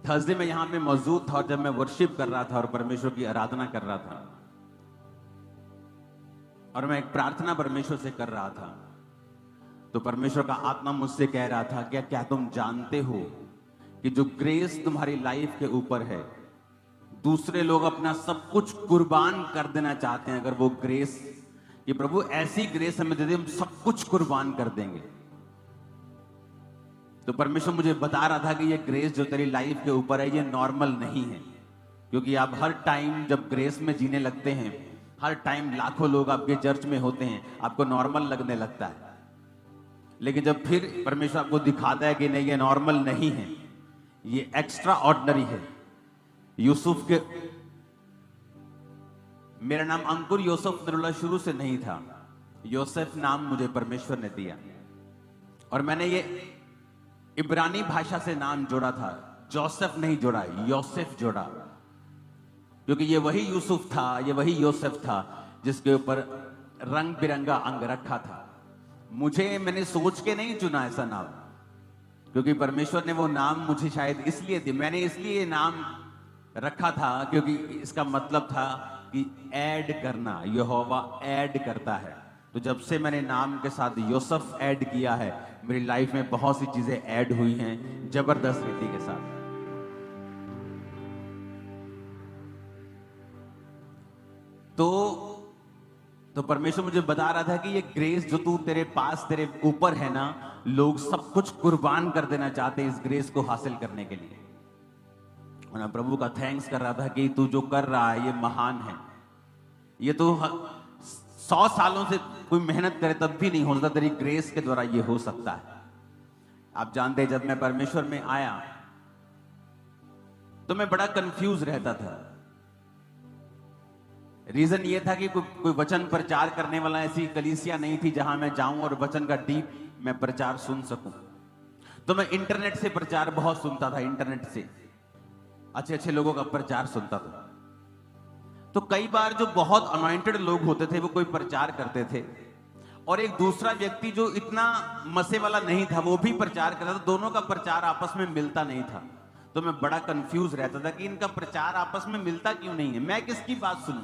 Thursday में यहां पे मौजूद था और जब मैं वर्शिप कर रहा था और परमेश्वर की आराधना कर रहा था और मैं एक प्रार्थना परमेश्वर से कर रहा था, तो परमेश्वर का आत्मा मुझसे कह रहा था क्या क्या तुम जानते हो कि जो ग्रेस तुम्हारी लाइफ के ऊपर है, दूसरे लोग अपना सब कुछ कुर्बान कर देना चाहते हैं। अगर वो ग्रेस, कि प्रभु ऐसी ग्रेस हमें दे दे, हम सब कुछ कुर्बान कर देंगे। तो परमेश्वर मुझे बता रहा था कि ये ग्रेस जो तेरी लाइफ के ऊपर है, ये नॉर्मल नहीं है, क्योंकि आप हर टाइम जब ग्रेस में जीने लगते हैं, हर टाइम लाखों लोग आपके चर्च में होते हैं, आपको नॉर्मल लगने लगता है। लेकिन जब फिर परमेश्वर आपको दिखाता है कि नहीं, ये नॉर्मल नहीं है, ये एक्स्ट्रा ऑर्डिनरी है। यूसुफ के, मेरा नाम अंकुर यूसुफ नरुल्ला शुरू से नहीं था, योसेफ नाम मुझे परमेश्वर ने दिया और मैंने ये इब्रानी भाषा से नाम जोड़ा था, जोसेफ नहीं जोड़ा, योसेफ जोड़ा, क्योंकि ये वही यूसुफ था, ये वही योसेफ था जिसके ऊपर रंग बिरंगा अंग रखा था। मैंने सोच के नहीं चुना ऐसा नाम, क्योंकि परमेश्वर ने वो नाम मुझे शायद इसलिए दिया, मैंने इसलिए नाम रखा था क्योंकि इसका मतलब था कि ऐड करना, यहोवा ऐड करता है। तो जब से मैंने नाम के साथ योसेफ ऐड किया है, मेरी लाइफ में बहुत सी चीजें ऐड हुई हैं जबरदस्त रीति के साथ। तो परमेश्वर मुझे बता रहा था कि ये ग्रेस जो तू तेरे पास, तेरे ऊपर है ना, लोग सब कुछ कुर्बान कर देना चाहते हैं इस ग्रेस को हासिल करने के लिए। और मैं प्रभु का थैंक्स कर रहा था कि तू जो कर रहा है ये महान है। ये तो 100 सालों से कोई मेहनत करे तब भी नहीं हो सकता, तेरी ग्रेस के द्वारा ये हो सकता है। आप जानते हैं, जब मैं परमेश्वर में आया तो मैं बड़ा कंफ्यूज रहता था। रीजन ये था कि कोई वचन प्रचार करने वाला ऐसी कलीसिया नहीं थी जहां मैं जाऊं और वचन का डीप मैं प्रचार सुन सकूं। तो मैं इंटरनेट से प्रचार बहुत सुनता था, इंटरनेट से अच्छे अच्छे लोगों का प्रचार सुनता था। तो कई बार जो बहुत अनॉइंटेड लोग होते थे वो कोई प्रचार करते थे, और एक दूसरा व्यक्ति जो इतना मसे वाला नहीं था वो भी प्रचार करता था। दोनों का प्रचार आपस में मिलता नहीं था। तो मैं बड़ा कंफ्यूज रहता था कि इनका प्रचार आपस में मिलता क्यों नहीं है, मैं किसकी बात सुनूं,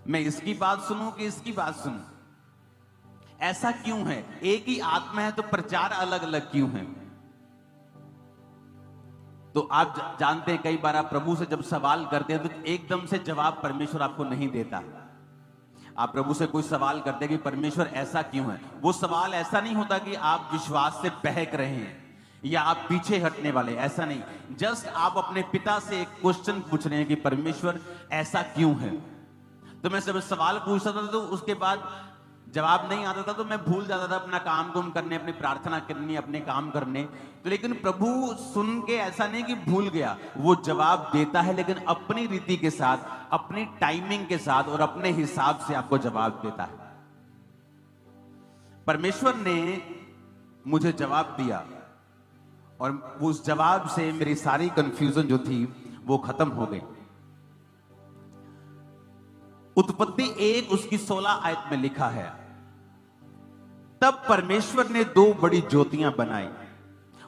मैं इसकी बात सुनूं कि इसकी बात सुनूं, ऐसा क्यों है? एक ही आत्मा है तो प्रचार अलग अलग क्यों है? तो आप जानते हैं, कई बार आप प्रभु से जब सवाल करते हैं तो एकदम से जवाब परमेश्वर आपको नहीं देता। आप प्रभु से कोई सवाल करते हैं कि परमेश्वर ऐसा क्यों है, वो सवाल ऐसा नहीं होता कि आप विश्वास से बहक रहे हैं या आप पीछे हटने वाले, ऐसा नहीं। जस्ट आप अपने पिता से एक क्वेश्चन पूछ रहे हैं कि परमेश्वर ऐसा क्यों है। तो मैं जब सवाल पूछता था तो उसके बाद जवाब नहीं आता था तो मैं भूल जाता था अपना काम कुम करने, अपनी प्रार्थना करनी, अपने काम करने। तो लेकिन प्रभु सुन के ऐसा नहीं कि भूल गया, वो जवाब देता है, लेकिन अपनी रीति के साथ, अपनी टाइमिंग के साथ और अपने हिसाब से आपको जवाब देता है। परमेश्वर ने मुझे जवाब दिया और उस जवाब से मेरी सारी कंफ्यूजन जो थी वो खत्म हो गई। उत्पत्ति 1 उसकी 16 आयत में लिखा है, तब परमेश्वर ने 2 बड़ी ज्योतियां बनाई,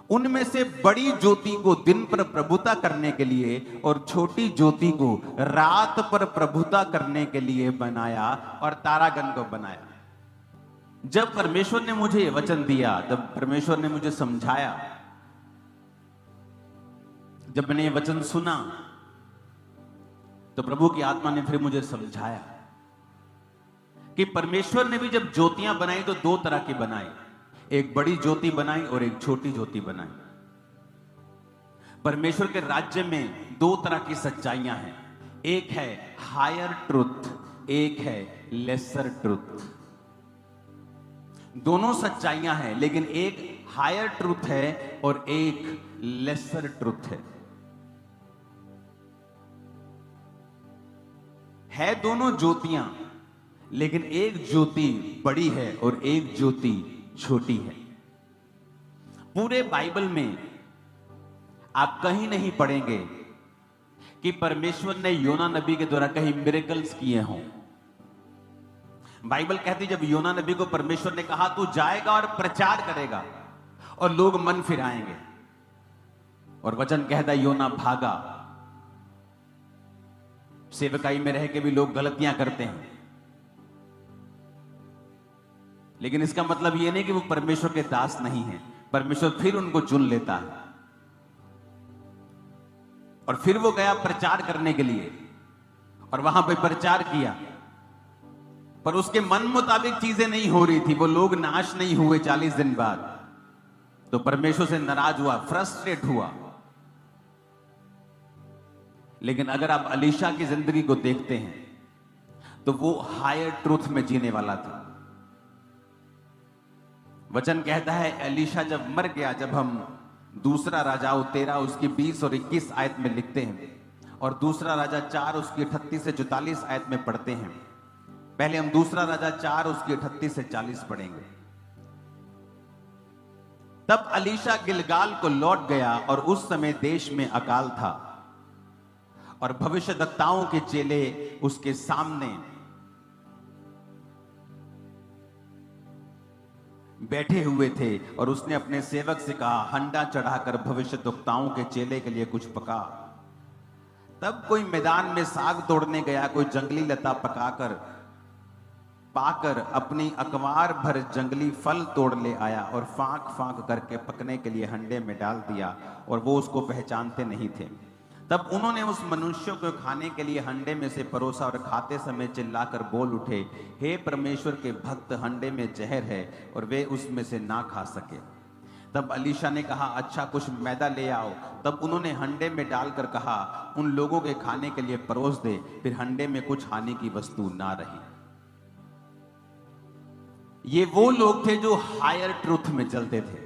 उनमें से बड़ी ज्योति को दिन पर प्रभुता करने के लिए और छोटी ज्योति को रात पर प्रभुता करने के लिए बनाया और तारागण को बनाया। जब परमेश्वर ने मुझे वचन दिया, जब परमेश्वर ने मुझे समझाया, जब मैंने ये वचन सुना तो प्रभु की आत्मा ने फिर मुझे समझाया कि परमेश्वर ने भी जब ज्योतियां बनाई तो 2 तरह की बनाई, एक बड़ी ज्योति बनाई और एक छोटी ज्योति बनाई। परमेश्वर के राज्य में 2 तरह की सच्चाइयां हैं, एक है हायर ट्रुथ, एक है लेसर ट्रुथ। दोनों सच्चाइयां हैं, लेकिन एक हायर ट्रुथ है और एक लेसर ट्रुथ है दोनों ज्योतियां, लेकिन एक ज्योति बड़ी है और एक ज्योति छोटी है। पूरे बाइबल में आप कहीं नहीं पढ़ेंगे कि परमेश्वर ने योना नबी के द्वारा कहीं मिरेकल्स किए हों। बाइबल कहती जब योना नबी को परमेश्वर ने कहा तू जाएगा और प्रचार करेगा और लोग मन फिराएंगे, और वचन कहता है योना भागा। सेवकाई में रह के भी लोग गलतियां करते हैं, लेकिन इसका मतलब यह नहीं कि वो परमेश्वर के दास नहीं है। परमेश्वर फिर उनको चुन लेता है और फिर वो गया प्रचार करने के लिए और वहां पे प्रचार किया, पर उसके मन मुताबिक चीजें नहीं हो रही थी। वो लोग नाश नहीं हुए 40 दिन बाद, तो परमेश्वर से नाराज हुआ, फ्रस्ट्रेट हुआ। लेकिन अगर आप अलीशा की जिंदगी को देखते हैं तो वो हायर ट्रूथ में जीने वाला था। वचन कहता है अलीशा जब मर गया, जब हम दूसरा राजा 13 उसकी 20 और 21 आयत में लिखते हैं और दूसरा राजा 4 उसकी 38 से 44 आयत में पढ़ते हैं। पहले हम दूसरा राजा 4 उसकी 38 से 40 पढ़ेंगे। तब अलीशा गिलगाल को लौट गया और उस समय देश में अकाल था और भविष्यद्वक्ताओं के चेले उसके सामने बैठे हुए थे और उसने अपने सेवक से कहा, हंडा चढ़ाकर भविष्यद्वक्ताओं के चेले के लिए कुछ पका। तब कोई मैदान में साग तोड़ने गया, कोई जंगली लता पाकर अपनी अकवार भर जंगली फल तोड़ ले आया और फांक फांक करके पकने के लिए हंडे में डाल दिया और वो उसको पहचानते नहीं थे। तब उन्होंने उस मनुष्य को खाने के लिए हंडे में से परोसा और खाते समय चिल्लाकर बोल उठे, हे परमेश्वर के भक्त, हंडे में जहर है और वे उसमें से ना खा सके। तब अलीशा ने कहा, अच्छा कुछ मैदा ले आओ। तब उन्होंने हंडे में डालकर कहा, उन लोगों के खाने के लिए परोस दे। फिर हंडे में कुछ हानि की वस्तु ना रही। ये वो लोग थे जो हायर ट्रूथ में चलते थे,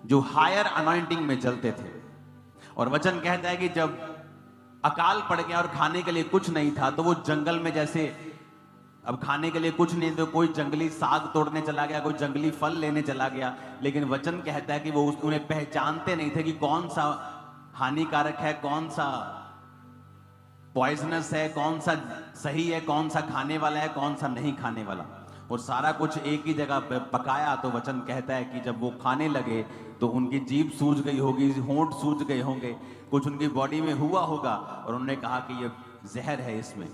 जो हायर अनॉइंटिंग में चलते थे। और वचन कहता है कि जब अकाल पड़ गया और खाने के लिए कुछ नहीं था, तो वो जंगल में जैसे अब खाने के लिए कुछ नहीं, तो कोई जंगली साग तोड़ने चला गया, कोई जंगली फल लेने चला गया। लेकिन वचन कहता है कि वो उन्हें पहचानते नहीं थे कि कौन सा हानिकारक है, कौन सा पॉइजनस है, कौन सा सही है, कौन सा खाने वाला है, कौन सा नहीं खाने वाला। और सारा कुछ एक ही जगह पकाया। तो वचन कहता है कि जब वो खाने लगे तो उनकी जीभ सूज गई होगी, होंठ सूज गए होंगे, कुछ उनकी बॉडी में हुआ होगा और उन्होंने कहा कि ये जहर है इसमें।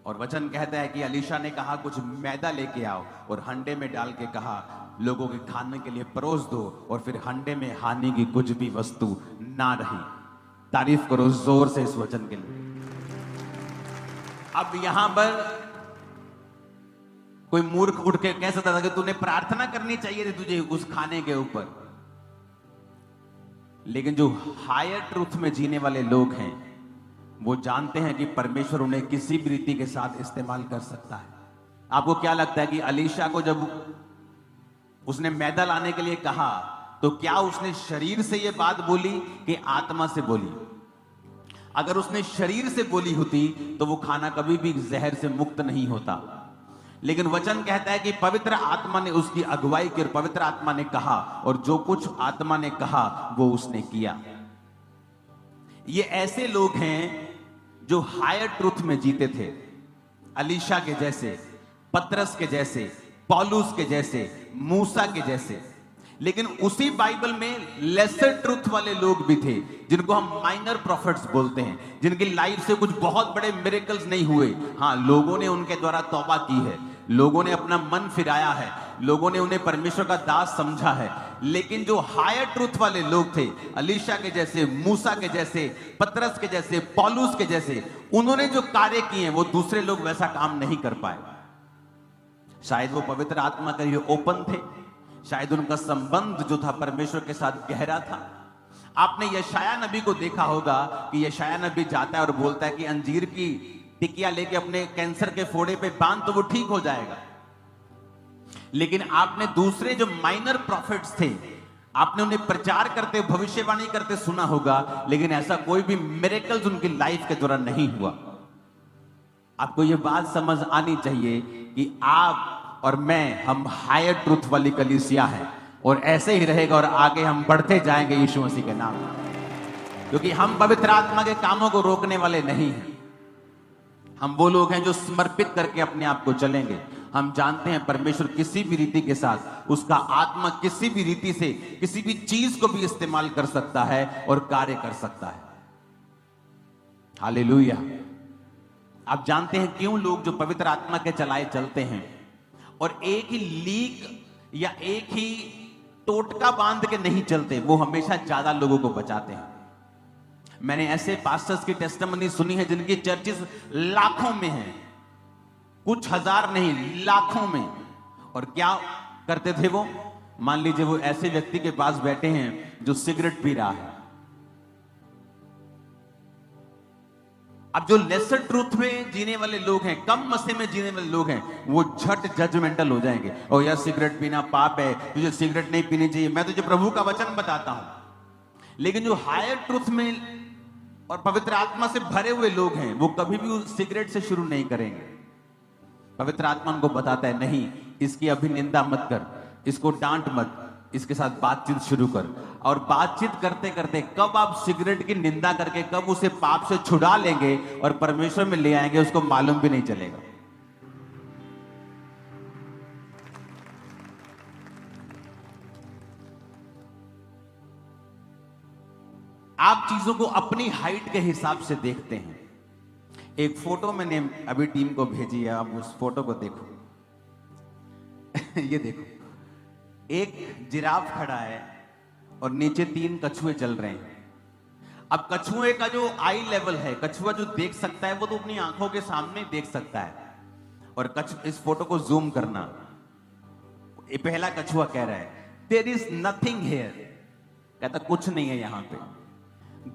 और वचन कहता है कि अलीशा ने कहा, कुछ मैदा लेके आओ और हंडे में डाल के कहा, लोगों के खाने के लिए परोस दो। और फिर हंडे में हानि की कुछ भी वस्तु ना रही। तारीफ करो जोर से इस वचन के लिए। अब यहां पर कोई मूर्ख उठ के कह सकता था कि तूने प्रार्थना करनी चाहिए थी तुझे उस खाने के ऊपर। लेकिन जो हायर ट्रूथ में जीने वाले लोग हैं, वो जानते हैं कि परमेश्वर उन्हें किसी भी रीति के साथ इस्तेमाल कर सकता है। आपको क्या लगता है कि अलीशा को जब उसने मैदा लाने के लिए कहा, तो क्या उसने शरीर से यह बात बोली कि आत्मा से बोली? अगर उसने शरीर से बोली होती तो वो खाना कभी भी जहर से मुक्त नहीं होता। लेकिन वचन कहता है कि पवित्र आत्मा ने उसकी अगुवाई की और पवित्र आत्मा ने कहा, और जो कुछ आत्मा ने कहा वो उसने किया। ये ऐसे लोग हैं जो हायर ट्रूथ में जीते थे, अलीशा के जैसे, पतरस के जैसे, पौलुस के जैसे, मूसा के जैसे। लेकिन उसी बाइबल में लेसर ट्रूथ वाले लोग भी थे, जिनको हम माइनर प्रॉफिट्स बोलते हैं, जिनकी लाइफ से कुछ बहुत बड़े मिरेकल्स नहीं हुए। हाँ, लोगों ने उनके द्वारा तौबा की है, लोगों ने अपना मन फिराया है, लोगों ने उन्हें परमेश्वर का दास समझा है। लेकिन जो हायर ट्रूथ वाले लोग थे, अलीशा के जैसे, मूसा के जैसे, पतरस के जैसे, पौलुस के जैसे, उन्होंने जो कार्य किए वो दूसरे लोग वैसा काम नहीं कर पाए। शायद वो पवित्र आत्मा के लिए ओपन थे, शायद उनका संबंध जो था परमेश्वर के साथ गहरा था। आपने यशाया नबी को देखा होगा कि यशाया नबी जाता है और बोलता है कि अंजीर की टिकिया लेके अपने कैंसर के फोड़े पे बांध तो वो ठीक हो जाएगा। लेकिन आपने दूसरे जो माइनर प्रॉफिट्स थे, आपने उन्हें प्रचार करते, भविष्यवाणी करते सुना होगा, लेकिन ऐसा कोई भी मिरेकल्स उनकी लाइफ के दौरान नहीं हुआ। आपको यह बात समझ आनी चाहिए कि आप और मैं, हम हायर ट्रूथ वाली कलीसिया है, और ऐसे ही रहेगा और आगे हम बढ़ते जाएंगे यीशु मसीह के नाम में, क्योंकि हम पवित्र आत्मा के कामों को रोकने वाले नहीं हैं। हम वो लोग हैं जो समर्पित करके अपने आप को चलेंगे। हम जानते हैं परमेश्वर किसी भी रीति के साथ, उसका आत्मा किसी भी रीति से किसी भी चीज को भी इस्तेमाल कर सकता है और कार्य कर सकता है। हालेलुया। आप जानते हैं क्यों लोग जो पवित्र आत्मा के चलाए चलते हैं और एक ही लीक या एक ही टोटका बांध के नहीं चलते, वो हमेशा ज्यादा लोगों को बचाते हैं। मैंने ऐसे पास्टर्स की टेस्टिमनी सुनी है जिनकी चर्चेस लाखों में हैं, कुछ हजार नहीं, लाखों में। और क्या करते थे वो? मान लीजिए वो ऐसे व्यक्ति के पास बैठे हैं जो सिगरेट पी रहा है। अब जो लेसर ट्रूथ में जीने वाले लोग हैं, कम मसे में जीने वाले लोग हैं, वो झट जजमेंटल हो जाएंगे। और यार सिगरेट पीना पाप है, तुझे सिगरेट नहीं पीनी चाहिए, मैं तुझे प्रभु का वचन बताता हूं। लेकिन जो हायर ट्रूथ में और पवित्र आत्मा से भरे हुए लोग हैं, वो कभी भी उस सिगरेट से शुरू नहीं करेंगे। पवित्र आत्मा उनको बताता है, नहीं, इसकी अभी निंदा मत कर, इसको डांट मत, इसके साथ बातचीत शुरू कर। और बातचीत करते करते कब आप सिगरेट की निंदा करके कब उसे पाप से छुड़ा लेंगे और परमेश्वर में ले आएंगे, उसको मालूम भी नहीं चलेगा। आप चीजों को अपनी हाइट के हिसाब से देखते हैं। एक फोटो मैंने अभी टीम को भेजी है, आप उस फोटो को देखो। ये देखो, एक जिराफ खड़ा है और नीचे 3 कछुए चल रहे हैं। अब कछुए का जो आई लेवल है, कछुआ जो देख सकता है वो तो अपनी आंखों के सामने देख सकता है। और इस फोटो को जूम करना, ये पहला कछुआ कह रहा है देयर इज नथिंग हियर, कहता कुछ नहीं है यहां पे।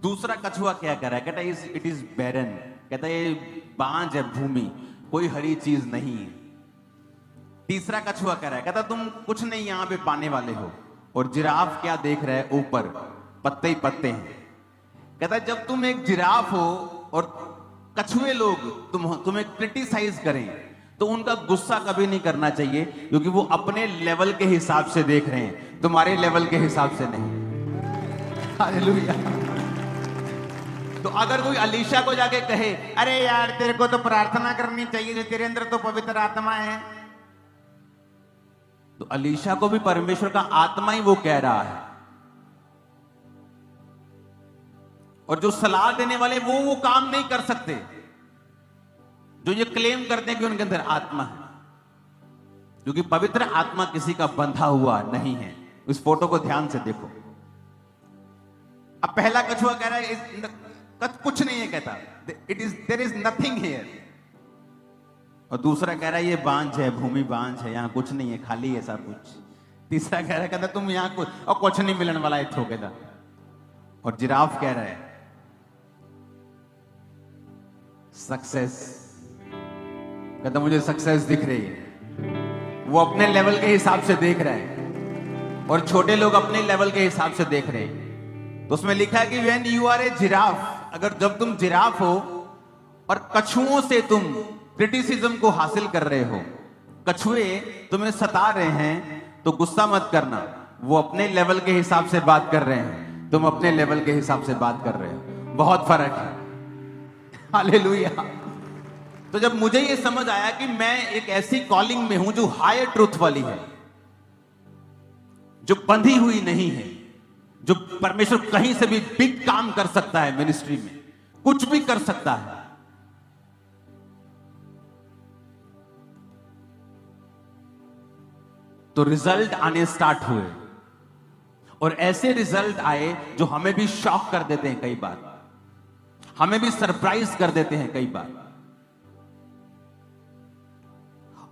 दूसरा कछुआ क्या कह रहा है? कहता है इट इज बैरन, कहता है ये बांझ है भूमि, कोई हरी चीज नहीं है। तीसरा कछुआ कह रहा है, कहता तुम कुछ नहीं यहां पे पाने वाले हो। और जिराफ क्या देख रहा है? ऊपर पत्ते ही पत्ते हैं। कहता है जब तुम एक जिराफ हो और कछुए लोग तुम्हें क्रिटिसाइज करें तो उनका गुस्सा कभी नहीं करना चाहिए, क्योंकि वो अपने लेवल के हिसाब से देख रहे हैं, तुम्हारे लेवल के हिसाब से नहीं। हालेलुया। तो अगर कोई अलीशा को जाके कहे, अरे यार तेरे को तो प्रार्थना करनी चाहिए, तेरे अंदर तो पवित्र आत्मा है, तो अलीशा को भी परमेश्वर का आत्मा ही वो कह रहा है। और जो सलाह देने वाले वो काम नहीं कर सकते जो ये क्लेम करते हैं कि उनके अंदर आत्मा है, क्योंकि पवित्र आत्मा किसी का बंधा हुआ नहीं है। इस फोटो को ध्यान से देखो। अब पहला कछुआ कह रहा है कुछ नहीं है, कहता देयर इज नथिंग हियर। और दूसरा कह रहा है ये बांझ है, भूमि बांझ है, यहां कुछ नहीं है, खाली है सब कुछ। तीसरा कह रहा है, कहता तुम यहां कुछ नहीं मिलने वाला है, ठोकेदा। और जिराफ कह रहा है सक्सेस, कहता मुझे सक्सेस दिख रही है। वो अपने लेवल के हिसाब से देख रहा है और छोटे लोग अपने लेवल के हिसाब से देख रहे हैं। तो उसमें लिखा है कि when you are a giraffe, अगर जब तुम जिराफ हो और कछुओं से तुम क्रिटिसिज्म को हासिल कर रहे हो, कछुए तुम्हें सता रहे हैं, तो गुस्सा मत करना। वो अपने लेवल के हिसाब से बात कर रहे हैं, तुम अपने लेवल के हिसाब से बात कर रहे हो, बहुत फर्क है। हालेलुया। तो जब मुझे ये समझ आया कि मैं एक ऐसी कॉलिंग में हूं जो हायर ट्रूथ वाली है, जो बंधी हुई नहीं है, जो परमेश्वर कहीं से भी बिग काम कर सकता है, मिनिस्ट्री में कुछ भी कर सकता है। तो रिजल्ट आने स्टार्ट हुए और ऐसे रिजल्ट आए जो हमें भी शॉक कर देते हैं, कई बार हमें भी सरप्राइज कर देते हैं कई बार।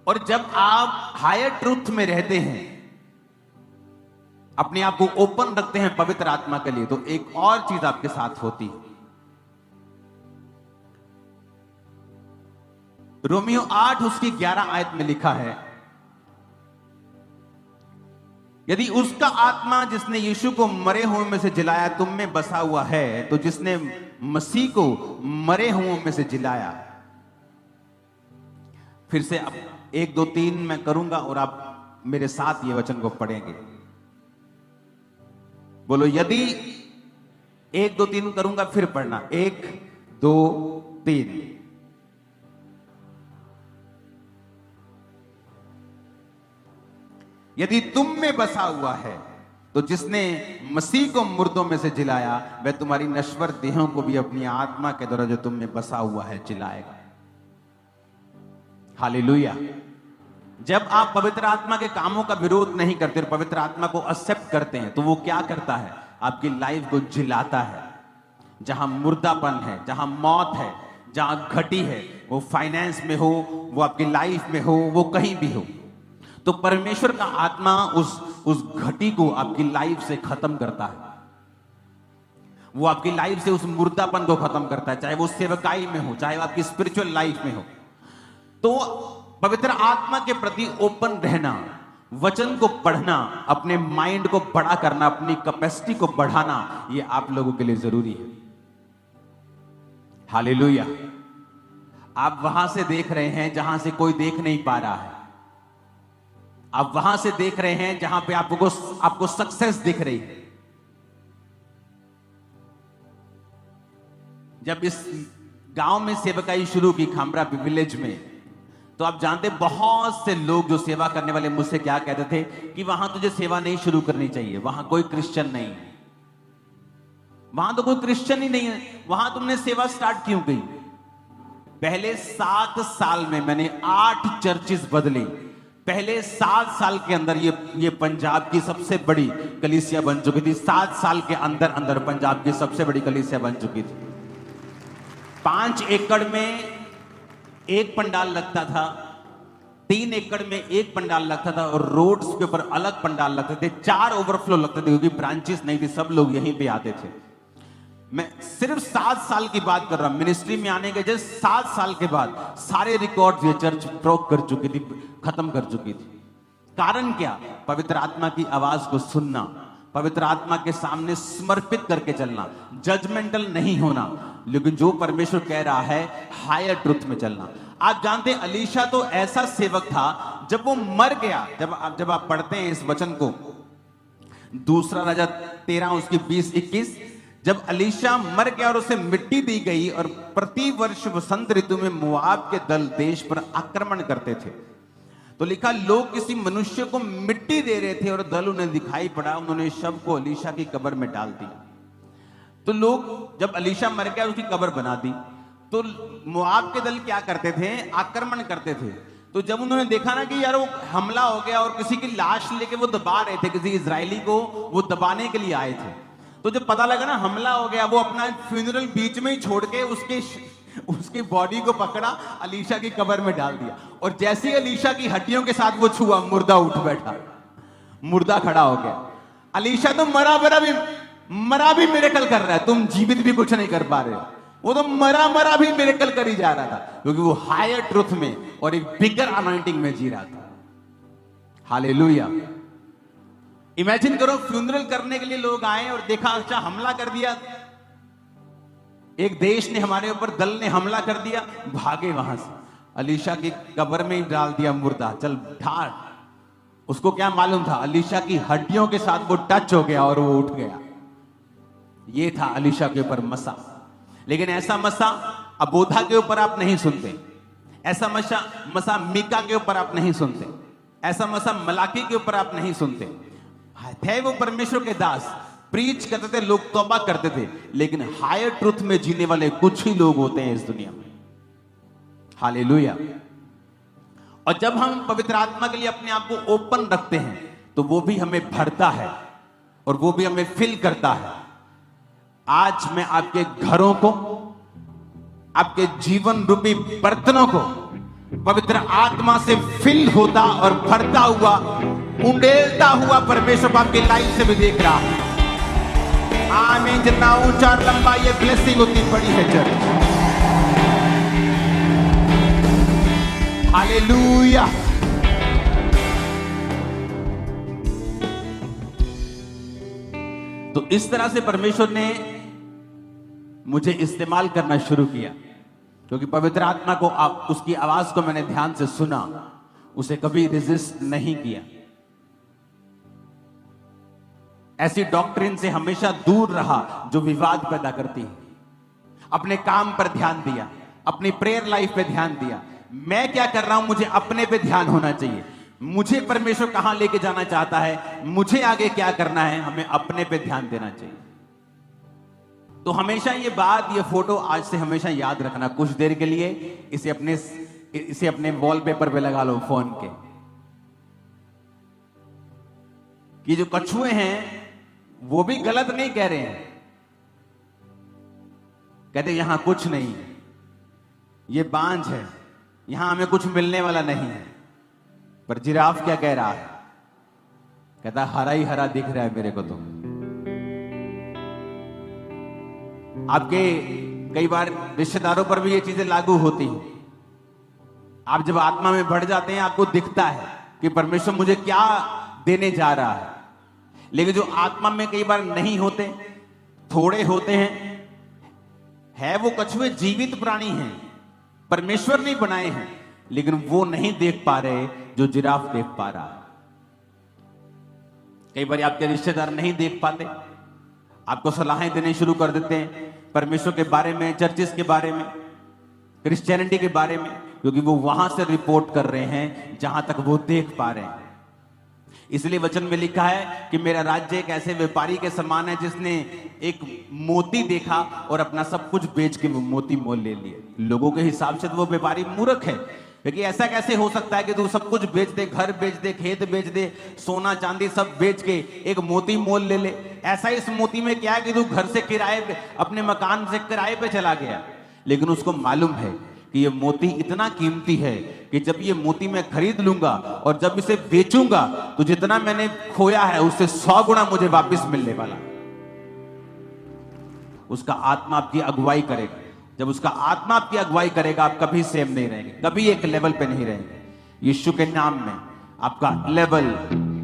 और जब आप हायर ट्रूथ में रहते हैं, अपने आप को ओपन रखते हैं पवित्र आत्मा के लिए, तो एक और चीज आपके साथ होती है। रोमियो 8 उसकी 11 आयत में लिखा है, यदि उसका आत्मा जिसने यीशु को मरे हुए में से जिलाया तुम में बसा हुआ है, तो जिसने मसीह को मरे हुए में से जिलाया। फिर से अब 1 2 3 मैं करूंगा और आप मेरे साथ ये वचन को पढ़ेंगे। बोलो यदि 1 2 3 करूंगा, फिर पढ़ना 1 2 3। यदि तुम में बसा हुआ है तो जिसने मसीह को मुर्दों में से जिलाया वह तुम्हारी नश्वर देहों को भी अपनी आत्मा के द्वारा जो तुम में बसा हुआ है जिलाएगा। हालेलुया। जब आप पवित्र आत्मा के कामों का विरोध नहीं करते और पवित्र आत्मा को एक्सेप्ट करते हैं तो वो क्या करता है? आपकी लाइफ को जिलाता है। जहां मुर्दापन है, जहां मौत है, जहां घटी है, वो फाइनेंस में हो, वो आपकी लाइफ में हो, वो कहीं भी हो, तो परमेश्वर का आत्मा उस घटी को आपकी लाइफ से खत्म करता है। वो आपकी लाइफ से उस मुर्दापन को खत्म करता है, चाहे वो सेवकाई में हो, चाहे वो आपकी स्पिरिचुअल लाइफ में हो। तो पवित्र आत्मा के प्रति ओपन रहना, वचन को पढ़ना, अपने माइंड को बड़ा करना, अपनी कैपेसिटी को बढ़ाना, ये आप लोगों के लिए जरूरी है। हालेलुया। आप वहां से देख रहे हैं जहां से कोई देख नहीं पा रहा है। आप वहां से देख रहे हैं जहां पे आपको सक्सेस दिख रही है। जब इस गांव में सेवकाई शुरू की, खामरा विलेज में, तो आप जानते बहुत से लोग जो सेवा करने वाले मुझसे क्या कहते थे कि वहां तुझे सेवा नहीं शुरू करनी चाहिए, वहां कोई क्रिश्चियन नहीं है, वहां तो कोई क्रिश्चियन ही नहीं है, वहां तुमने सेवा स्टार्ट क्यों की? पहले 7 साल में मैंने 8 चर्चेस बदली। पहले 7 साल के अंदर ये पंजाब की सबसे बड़ी कलीसिया बन चुकी थी। 7 साल के अंदर अंदर पंजाब की सबसे बड़ी कलीसिया बन चुकी थी। 5 एकड़ में एक पंडाल लगता था, 3 एकड़ में एक पंडाल लगता था और रोड्स के ऊपर अलग पंडाल लगते थे। 4 ओवरफ्लो लगते थे क्योंकि ब्रांचेस नहीं थी, सब लोग यहीं पे आते थे। मैं सिर्फ 7 साल की बात कर रहा हूं। मिनिस्ट्री में आने के जस्ट 7 साल के बाद सारे रिकॉर्ड ये चर्च ब्रोक कर चुकी थी, खत्म कर चुकी थी। कारण क्या? पवित्र आत्मा की आवाज को सुनना, पवित्र आत्मा के सामने समर्पित करके चलना, जजमेंटल नहीं होना, लेकिन जो परमेश्वर कह रहा है हायर ट्रुथ में चलना। आप जानते हैं अलीशा तो ऐसा सेवक था, जब वो मर गया, जब आप पढ़ते हैं इस वचन को, 2 राजा 13 उसकी 20-21, जब अलीशा मर गया और उसे मिट्टी दी गई और प्रति वर्ष वसंत ऋतु में मोआब के दल देश पर आक्रमण करते थे, तो लिखा लोग किसी मनुष्य को मिट्टी दे रहे थे और दल उन्हें दिखाई पड़ा, उन्होंने शव को अलीशा की कब्र में डाल दिया। तो लोग जब अलीशा मर गया उसकी कब्र बना दी, तो मोआब के दल क्या करते थे? आक्रमण करते थे। तो जब उन्होंने देखा ना कि यार वो हमला हो गया और किसी की लाश लेके वो दबा रहे थे, किसी इजरायली को वो दबाने के लिए आए थे, तो जब पता लगा ना हमला हो गया, वो अपना फ्यूनरल बीच में ही छोड़ के उसकी बॉडी को पकड़ा, अलीशा की कब्र में डाल दिया। और जैसे ही अलीशा की हड्डियों के साथ वो छुआ, मुर्दा उठ बैठा, मुर्दा खड़ा हो गया। अलीशा तो मरा भी मिरेकल कर रहा है, तुम जीवित भी कुछ नहीं कर पा रहे हो। वो तो मरा भी मिरेकल कर ही जा रहा था, क्योंकि वो हायर ट्रुथ में और एक बिगर अनॉइंटिंग में जी रहा था। हालेलुया। इमेजिन करो, फ्यूनरल करने के लिए लोग आए और देखा अच्छा हमला कर दिया, एक देश ने हमारे ऊपर, दल ने हमला कर दिया, भागे वहां से, अलीशा की कब्र में ही डाल दिया मुर्दा, चल ढाल। उसको क्या मालूम था? अलीशा की हड्डियों के साथ वो टच हो गया और वो उठ गया। ये था अलीशा के ऊपर मसा। लेकिन ऐसा मसा अबोधा के ऊपर आप नहीं सुनते, ऐसा मसा मीका के ऊपर आप नहीं सुनते, ऐसा मसा मलाकी के ऊपर आप नहीं सुनते। थे वो परमेश्वर के दास, प्रीच करते थे, लोग तौबा करते थे, लेकिन हायर ट्रुथ में जीने वाले कुछ ही लोग होते हैं इस दुनिया में। हालेलुया। और जब हम पवित्र आत्मा के लिए अपने आप को ओपन रखते हैं तो वो भी हमें भरता है और वो भी हमें फिल करता है। आज मैं आपके घरों को, आपके जीवन रूपी बर्तनों को पवित्र आत्मा से फिल होता और भरता हुआ, उंडेलता हुआ परमेश्वर को आपकी लाइफ से भी देख रहा हूं। आमीन। जितना ऊंचा और लंबा ये ब्लेसिंग उतनी बड़ी है चर्च। हालेलुया। तो इस तरह से परमेश्वर ने मुझे इस्तेमाल करना शुरू किया, क्योंकि पवित्र आत्मा को, उसकी आवाज को मैंने ध्यान से सुना, उसे कभी रेजिस्ट नहीं किया। ऐसी डॉक्ट्रिन से हमेशा दूर रहा जो विवाद पैदा करती है। अपने काम पर ध्यान दिया, अपनी प्रेयर लाइफ पे ध्यान दिया। मैं क्या कर रहा हूं, मुझे अपने पे ध्यान होना चाहिए। मुझे परमेश्वर कहां लेके जाना चाहता है, मुझे आगे क्या करना है, हमें अपने पे ध्यान देना चाहिए। तो हमेशा ये बात, ये फोटो आज से हमेशा याद रखना, कुछ देर के लिए इसे अपने वॉलपेपर पे लगा लो फोन के, कि जो कछुए हैं वो भी गलत नहीं कह रहे हैं। कहते यहां कुछ नहीं, ये बांझ है, यहां हमें कुछ मिलने वाला नहीं है। पर जिराफ क्या कह रहा है? कहता हरा ही हरा दिख रहा है मेरे को। तो आपके कई बार रिश्तेदारों पर भी ये चीजें लागू होती हैं। आप जब आत्मा में बढ़ जाते हैं, आपको दिखता है कि परमेश्वर मुझे क्या देने जा रहा है। लेकिन जो आत्मा में कई बार नहीं होते, थोड़े होते हैं, है वो कछुए जीवित प्राणी हैं, परमेश्वर नहीं बनाए हैं, लेकिन वो नहीं देख पा रहे जो जिराफ देख पा रहा है। कई बार आपके रिश्तेदार नहीं देख पाते, आपको सलाहें देने शुरू कर देते हैं परमेश्वर के बारे में, चर्चिस के बारे में, क्रिश्चियनिटी के बारे में, क्योंकि वो वहां से रिपोर्ट कर रहे हैं जहां तक वो देख पा रहे हैं। इसलिए वचन में लिखा है कि मेरा राज्य एक ऐसे व्यापारी के समान है जिसने एक मोती देखा और अपना सब कुछ बेच के वो मोती मोल ले लिए। लोगों के हिसाब से तो वो व्यापारी मूर्ख है, क्योंकि ऐसा कैसे हो सकता है कि तू सब कुछ बेच दे, घर बेच दे, खेत बेच दे, सोना चांदी सब बेच के एक मोती मोल ले ले। ऐसा इस मोती में क्या है कि तू घर से किराए पे, अपने मकान से किराए पे चला गया। लेकिन उसको मालूम है कि ये मोती इतना कीमती है कि जब ये मोती मैं खरीद लूंगा और जब इसे बेचूंगा तो जितना मैंने खोया है उससे 100 गुना मुझे वापस मिलने वाला। उसका आत्मा आपकी अगुवाई करेगा। जब उसका आत्मा आपकी अगुवाई करेगा, आप कभी सेम नहीं रहेंगे, कभी एक लेवल पे नहीं रहेंगे। यीशु के नाम में आपका लेवल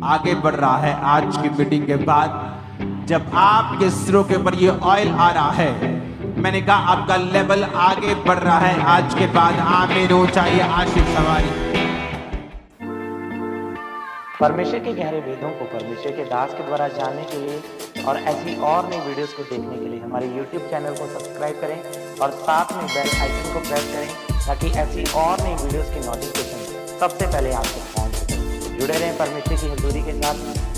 आगे बढ़ रहा है। आज की मीटिंग के बाद जब आपके सिरों के ऊपर ये ऑयल आ रहा है, मैंने कहा आपका लेवल आगे बढ़ रहा है आज के बाद। आमीन। ऊंचाई आशीष सवारी। परमेश्वर के गहरे वेदों को परमेश्वर के दास के द्वारा जानने के लिए और ऐसी और नई वीडियोस को देखने के लिए हमारे YouTube चैनल को सब्सक्राइब करें और साथ में बेल आइकन को प्रेस करें, ताकि ऐसी और नई वीडियोस की नोटिफिकेशन सबसे पहले आपको पहुंच सके। जुड़े रहें परमेश्वर की हजूरी के साथ।